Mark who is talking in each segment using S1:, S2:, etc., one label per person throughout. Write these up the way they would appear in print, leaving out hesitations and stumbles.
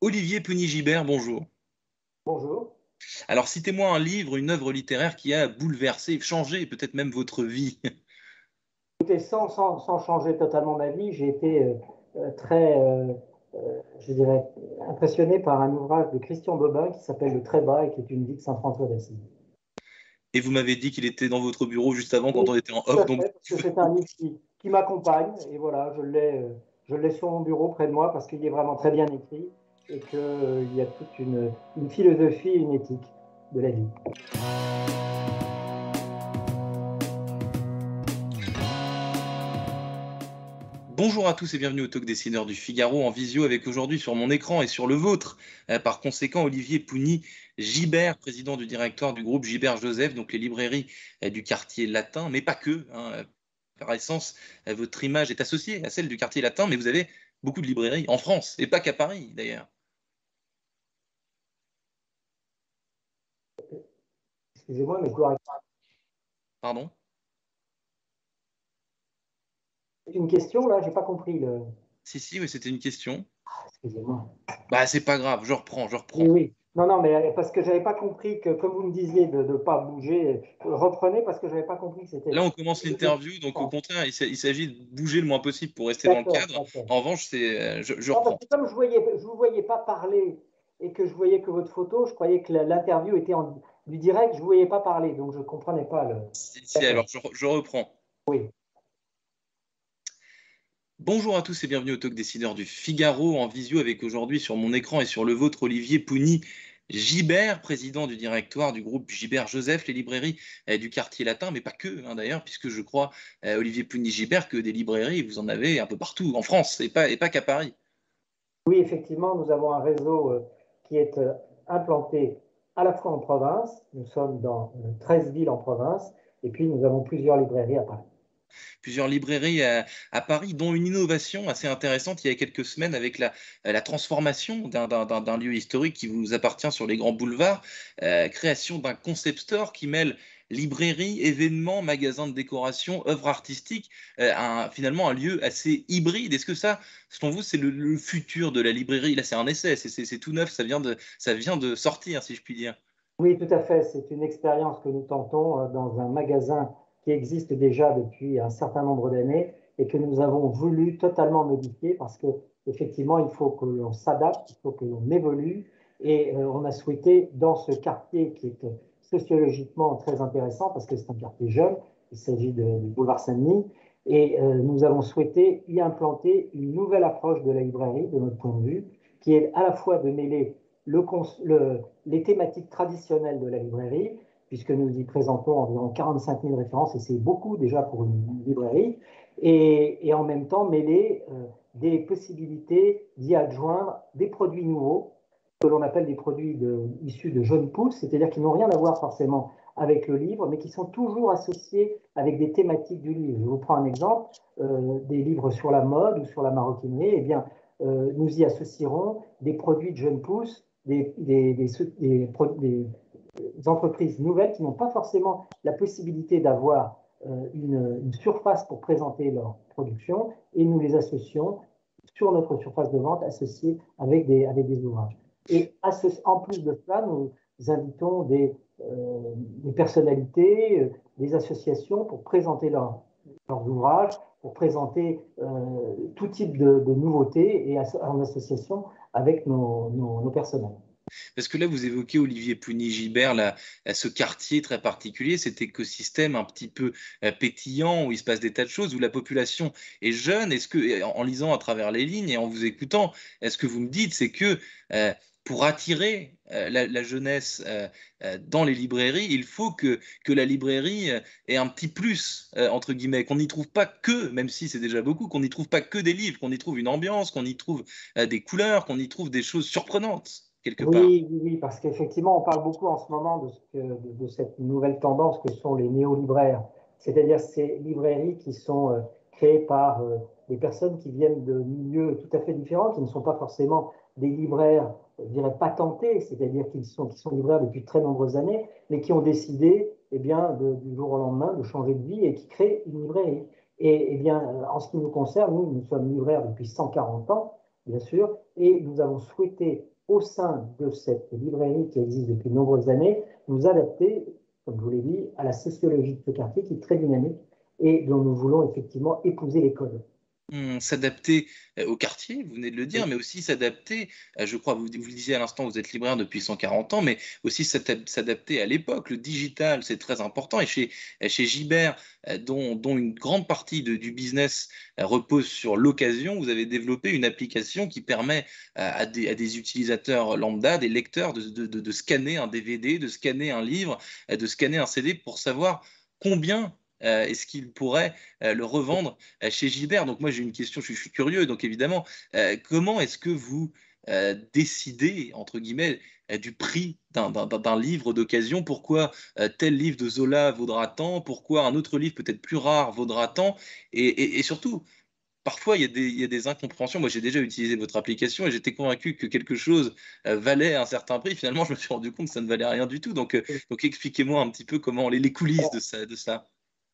S1: Olivier Puny-Gibert, bonjour.
S2: Bonjour.
S1: Alors, citez-moi un livre, une œuvre littéraire qui a bouleversé, changé peut-être même votre vie.
S2: Écoutez, sans changer totalement ma vie, j'ai été très, je dirais, impressionné par un ouvrage de Christian Bobin qui s'appelle Le Très-Bas et qui est une vie de Saint François d'Assise.
S1: Et vous m'avez dit qu'il était dans votre bureau juste avant quand
S2: Oui,
S1: on était en
S2: tout
S1: off,
S2: à
S1: donc
S2: fait, parce que c'est un livre qui m'accompagne et voilà, je l'ai sur mon bureau près de moi parce qu'il est vraiment très bien écrit et qu'il y a toute une philosophie, une éthique de la vie.
S1: bonjour à tous et bienvenue au Talk Dessineur du Figaro en visio avec aujourd'hui sur mon écran et sur le vôtre. Par conséquent, Olivier Puny-Gibert, président du directoire du groupe Gibert-Joseph, donc les librairies du quartier latin, mais pas que, hein. Par essence, votre image est associée à celle du quartier latin, mais vous avez beaucoup de librairies en France, et pas qu'à Paris d'ailleurs.
S2: Excusez-moi, mais je dois répondre.
S1: Pardon?
S2: C'est une question là, j'ai pas compris
S1: Si, mais c'était une question.
S2: Excusez-moi.
S1: Bah, c'est pas grave, je
S2: Oui,
S1: reprends.
S2: oui. Non, non, mais parce que j'avais pas compris que, comme vous me disiez, de ne pas bouger, reprenez parce que j'avais pas compris que c'était.
S1: Là, on commence l'interview, donc au contraire, il s'agit de bouger le moins possible pour rester dans le
S2: D'accord,
S1: cadre.
S2: d'accord.
S1: En revanche, je
S2: Non, parce
S1: reprends.
S2: que comme je vous voyais pas parler et que je voyais que votre photo, je croyais que l'interview était du direct, je vous voyais pas parler, donc je comprenais pas le.
S1: Alors
S2: D'accord.
S1: je reprends.
S2: Oui.
S1: Bonjour à tous et bienvenue au Talk Dessineur du Figaro en visio avec aujourd'hui sur mon écran et sur le vôtre Olivier Puny-Gibert, président du directoire du groupe Gibert-Joseph, les librairies du quartier latin, mais pas que hein, d'ailleurs, puisque je crois, Olivier Puny-Gibert, que des librairies, vous en avez un peu partout en France et pas qu'à Paris.
S2: Oui, effectivement, nous avons un réseau qui est implanté à la fois en province, nous sommes dans 13 villes en province, et puis nous avons plusieurs librairies à Paris.
S1: Plusieurs librairies à Paris, dont une innovation assez intéressante il y a quelques semaines avec la transformation d'un lieu historique qui vous appartient sur les grands boulevards, création d'un concept store qui mêle librairie, événements, magasins de décoration, œuvres artistiques, finalement un lieu assez hybride. Est-ce que ça, selon vous, c'est le futur de la librairie? Là, c'est un essai, c'est tout neuf, ça vient de sortir, si je puis dire.
S2: Oui, tout à fait. C'est une expérience que nous tentons dans un magasin qui existe déjà depuis un certain nombre d'années et que nous avons voulu totalement modifier parce que effectivement, il faut que l'on s'adapte, il faut que l'on évolue et on a souhaité dans ce quartier qui est sociologiquement très intéressant parce que c'est un quartier jeune, il s'agit du boulevard Saint-Denis et nous avons souhaité y implanter une nouvelle approche de la librairie de notre point de vue qui est à la fois de mêler les thématiques traditionnelles de la librairie, puisque nous y présentons environ 45 000 références, et c'est beaucoup déjà pour une librairie, et en même temps mêler des possibilités d'y adjoindre des produits nouveaux, que l'on appelle des produits issus de jeunes pousses, c'est-à-dire qui n'ont rien à voir forcément avec le livre, mais qui sont toujours associés avec des thématiques du livre. Je vous prends un exemple, des livres sur la mode ou sur la maroquinerie, eh bien, nous y associerons des produits de jeunes pousses, des entreprises nouvelles qui n'ont pas forcément la possibilité d'avoir une surface pour présenter leur production et nous les associons sur notre surface de vente associée avec des ouvrages. Et en plus de cela, nous invitons des personnalités, des associations pour présenter leurs ouvrages, pour présenter tout type de nouveautés et en association avec nos personnels.
S1: Parce que là, vous évoquez Olivier Puny-Gibert, ce quartier très particulier, cet écosystème un petit peu pétillant où il se passe des tas de choses, où la population est jeune. Est-ce que, en lisant à travers les lignes et en vous écoutant, est-ce que vous me dites, c'est que pour attirer la jeunesse dans les librairies, il faut que la librairie ait un petit plus, entre guillemets, qu'on n'y trouve pas que, même si c'est déjà beaucoup, qu'on n'y trouve pas que des livres, qu'on y trouve une ambiance, qu'on y trouve des couleurs, qu'on y trouve des choses surprenantes, quelque part.
S2: Oui, oui, oui, parce qu'effectivement, on parle beaucoup en ce moment de cette nouvelle tendance que sont les néo-libraires, c'est-à-dire ces librairies qui sont créées par des personnes qui viennent de milieux tout à fait différents, qui ne sont pas forcément des libraires, je dirais, patentés, c'est-à-dire qui sont libraires depuis de très nombreuses années, mais qui ont décidé, eh bien, du jour au lendemain, de changer de vie et qui créent une librairie. Et eh bien, en ce qui nous concerne, nous sommes libraires depuis 140 ans, bien sûr, et nous avons souhaité au sein de cette librairie qui existe depuis de nombreuses années, nous adapter, comme je vous l'ai dit, à la sociologie de ce quartier qui est très dynamique et dont nous voulons effectivement épouser les codes.
S1: S'adapter au quartier, vous venez de le dire,
S2: Oui,
S1: mais aussi s'adapter, je crois, vous le disiez à l'instant, vous êtes libraire depuis 140 ans, mais aussi s'adapter à l'époque. Le digital, c'est très important. Et chez Gibert, dont une grande partie du business repose sur l'occasion, vous avez développé une application qui permet à des utilisateurs lambda, des lecteurs, de scanner un DVD, de scanner un livre, de scanner un CD pour savoir combien est-ce qu'ils pourraient le revendre chez Gilbert. Donc moi j'ai une question, je suis curieux, donc évidemment, comment est-ce que vous décidez, entre guillemets, du prix d'un livre d'occasion? Pourquoi tel livre de Zola vaudra tant? Pourquoi un autre livre peut-être plus rare vaudra tant? Et surtout, parfois il y a des incompréhensions. Moi j'ai déjà utilisé votre application et j'étais convaincu que quelque chose valait un certain prix. Finalement je me suis rendu compte que ça ne valait rien du tout. Donc expliquez-moi un petit peu comment les coulisses de ça.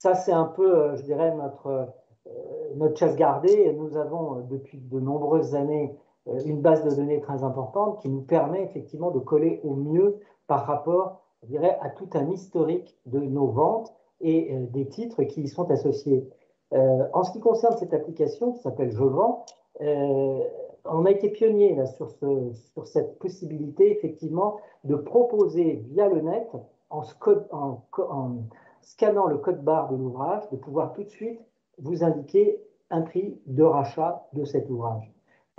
S2: ça, c'est un peu, je dirais, notre chasse gardée. Nous avons, depuis de nombreuses années, une base de données très importante qui nous permet effectivement de coller au mieux par rapport, je dirais, à tout un historique de nos ventes et des titres qui y sont associés. En ce qui concerne cette application qui s'appelle Je vends, on a été pionnier là, sur cette possibilité, effectivement, de proposer via le net, en scannant le code barre de l'ouvrage, de pouvoir tout de suite vous indiquer un prix de rachat de cet ouvrage.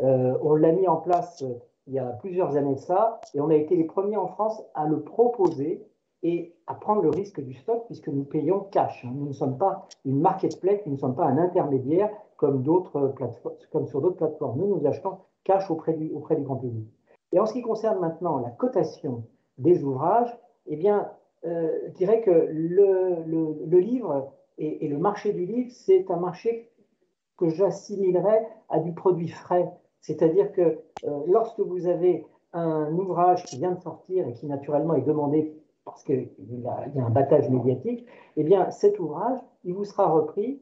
S2: On l'a mis en place il y a plusieurs années de ça, et on a été les premiers en France à le proposer et à prendre le risque du stock puisque nous payons cash. Nous ne sommes pas une marketplace, nous ne sommes pas un intermédiaire comme, comme sur d'autres plateformes. Nous achetons cash auprès du grand public. Et en ce qui concerne maintenant la cotation des ouvrages, eh bien, je dirais que le livre et le marché du livre, c'est un marché que j'assimilerais à du produit frais. C'est-à-dire que lorsque vous avez un ouvrage qui vient de sortir et qui naturellement est demandé parce qu'il y a un battage médiatique, eh bien cet ouvrage, il vous sera repris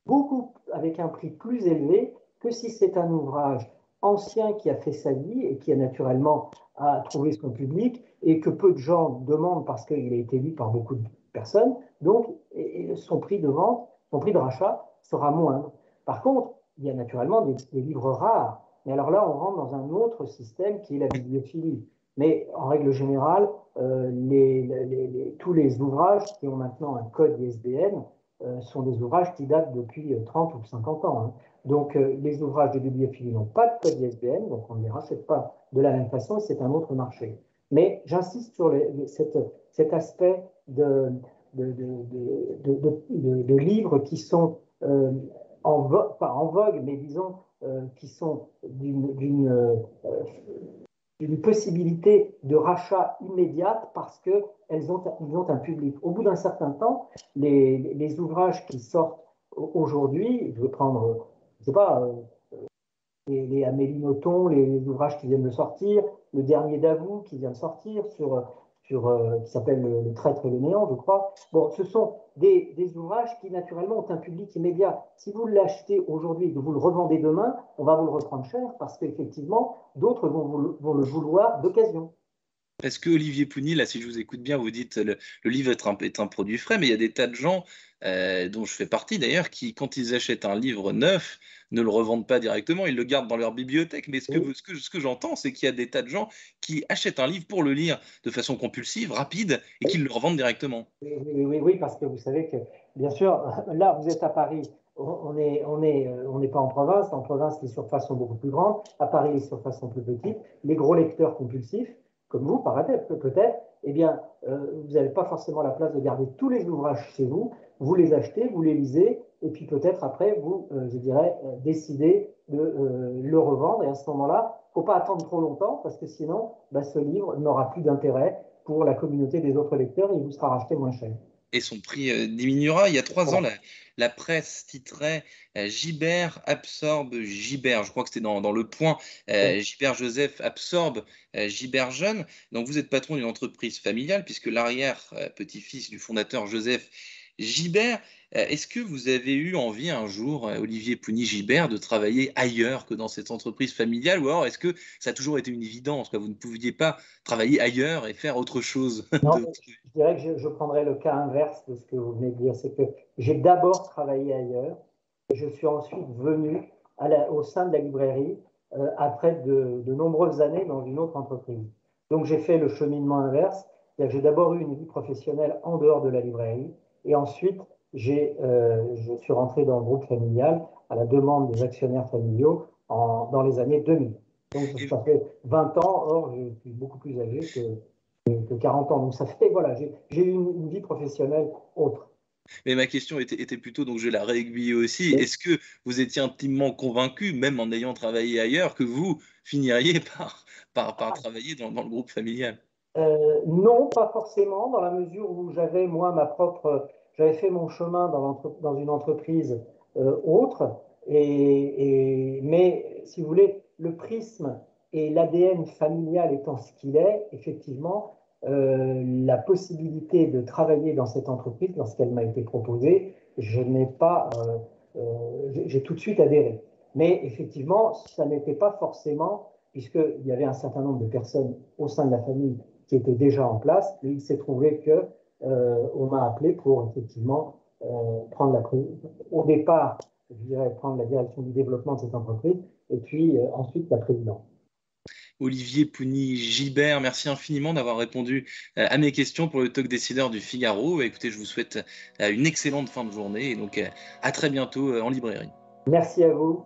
S2: beaucoup avec un prix plus élevé que si c'est un ouvrage ancien qui a fait sa vie et qui a naturellement a trouvé son public et que peu de gens demandent parce qu'il a été lu par beaucoup de personnes. Donc, son prix de vente, son prix de rachat sera moindre. Par contre, il y a naturellement des livres rares. Mais alors là, on rentre dans un autre système qui est la bibliophilie. Mais en règle générale, tous les ouvrages qui ont maintenant un code ISBN sont des ouvrages qui datent depuis 30 ou 50 ans. Hein. Donc, les ouvrages de bibliophilie n'ont pas de code ISBN, donc on ne les rachète pas de la même façon, et c'est un autre marché. Mais j'insiste sur cet aspect de livres qui sont pas en vogue, mais disons qui sont d'une possibilité de rachat immédiate parce qu'ils ont un public. Au bout d'un certain temps, les ouvrages qui sortent aujourd'hui, je vais prendre, je sais pas, les Amélie Nothomb, les ouvrages qui viennent de sortir, le dernier d'Avoue qui vient de sortir qui s'appelle le Traître et le Néant, je crois. Bon, ce sont des ouvrages qui naturellement ont un public immédiat. Si vous l'achetez aujourd'hui et que vous le revendez demain, on va vous le reprendre cher parce qu'effectivement, d'autres vont le vouloir d'occasion.
S1: Parce que Olivier Pouny, là, si je vous écoute bien, vous dites le livre est un produit frais, mais il y a des tas de gens, dont je fais partie d'ailleurs, qui, quand ils achètent un livre neuf, ne le revendent pas directement, ils le gardent dans leur bibliothèque. Mais
S2: Oui,
S1: ce que j'entends, c'est qu'il y a des tas de gens qui achètent un livre pour le lire de façon compulsive, rapide, et qui le revendent directement.
S2: oui, parce que vous savez que, bien sûr, là, vous êtes à Paris. On n'est pas en province. En province, les surfaces sont beaucoup plus grandes. À Paris, les surfaces sont plus petites. Les gros lecteurs compulsifs, comme vous, peut-être, eh bien, vous n'avez pas forcément la place de garder tous les ouvrages chez vous. Vous les achetez, vous les lisez, et puis peut-être après, vous, je dirais, décidez de le revendre. Et à ce moment-là, il ne faut pas attendre trop longtemps, parce que sinon, bah, ce livre n'aura plus d'intérêt pour la communauté des autres lecteurs et il vous sera racheté moins cher.
S1: Et son prix diminuera. Il y a 3 ans,
S2: Voilà.
S1: la presse titrait Gibert absorbe Gibert. Je crois que c'était dans Le Point.
S2: Oui,
S1: Gibert Joseph absorbe Gibert Jeune. Donc vous êtes patron d'une entreprise familiale puisque l'arrière-petit-fils du fondateur Joseph Gibert, est-ce que vous avez eu envie un jour, Olivier Pouny-Gibert, de travailler ailleurs que dans cette entreprise familiale? Ou alors est-ce que ça a toujours été une évidence, quoi? Vous ne pouviez pas travailler ailleurs et faire autre chose
S2: Non,
S1: de...
S2: je dirais que je prendrais le cas inverse de ce que vous venez de dire. C'est que j'ai d'abord travaillé ailleurs et je suis ensuite venu au sein de la librairie après de nombreuses années dans une autre entreprise. Donc j'ai fait le cheminement inverse. C'est-à-dire que j'ai d'abord eu une vie professionnelle en dehors de la librairie et ensuite je suis rentré dans le groupe familial à la demande des actionnaires familiaux dans les années 2000. Donc
S1: Et-
S2: ça fait 20 ans, or je suis beaucoup plus âgé que 40 ans. Donc ça fait, voilà, j'ai eu une vie professionnelle autre.
S1: Mais ma question était plutôt, donc je vais la réaiguiller aussi, est-ce que vous étiez intimement convaincu, même en ayant travaillé ailleurs, que vous finiriez par travailler dans le groupe familial?
S2: Non, pas forcément, dans la mesure où j'avais moi j'avais fait mon chemin dans une entreprise autre, mais si vous voulez, le prisme et l'ADN familial étant ce qu'il est, effectivement, la possibilité de travailler dans cette entreprise, lorsqu'elle m'a été proposée, je n'ai pas, j'ai tout de suite adhéré. Mais effectivement, ça n'était pas forcément, puisqu'il y avait un certain nombre de personnes au sein de la famille qui était déjà en place. Et il s'est trouvé que on m'a appelé pour effectivement prendre au départ, je dirais, prendre la direction du développement de cette entreprise et puis ensuite la présidence.
S1: Olivier Pouny-Gibert, merci infiniment d'avoir répondu à mes questions pour le Talk Décideur du Figaro. Écoutez, je vous souhaite une excellente fin de journée et donc à très bientôt en librairie.
S2: Merci à vous.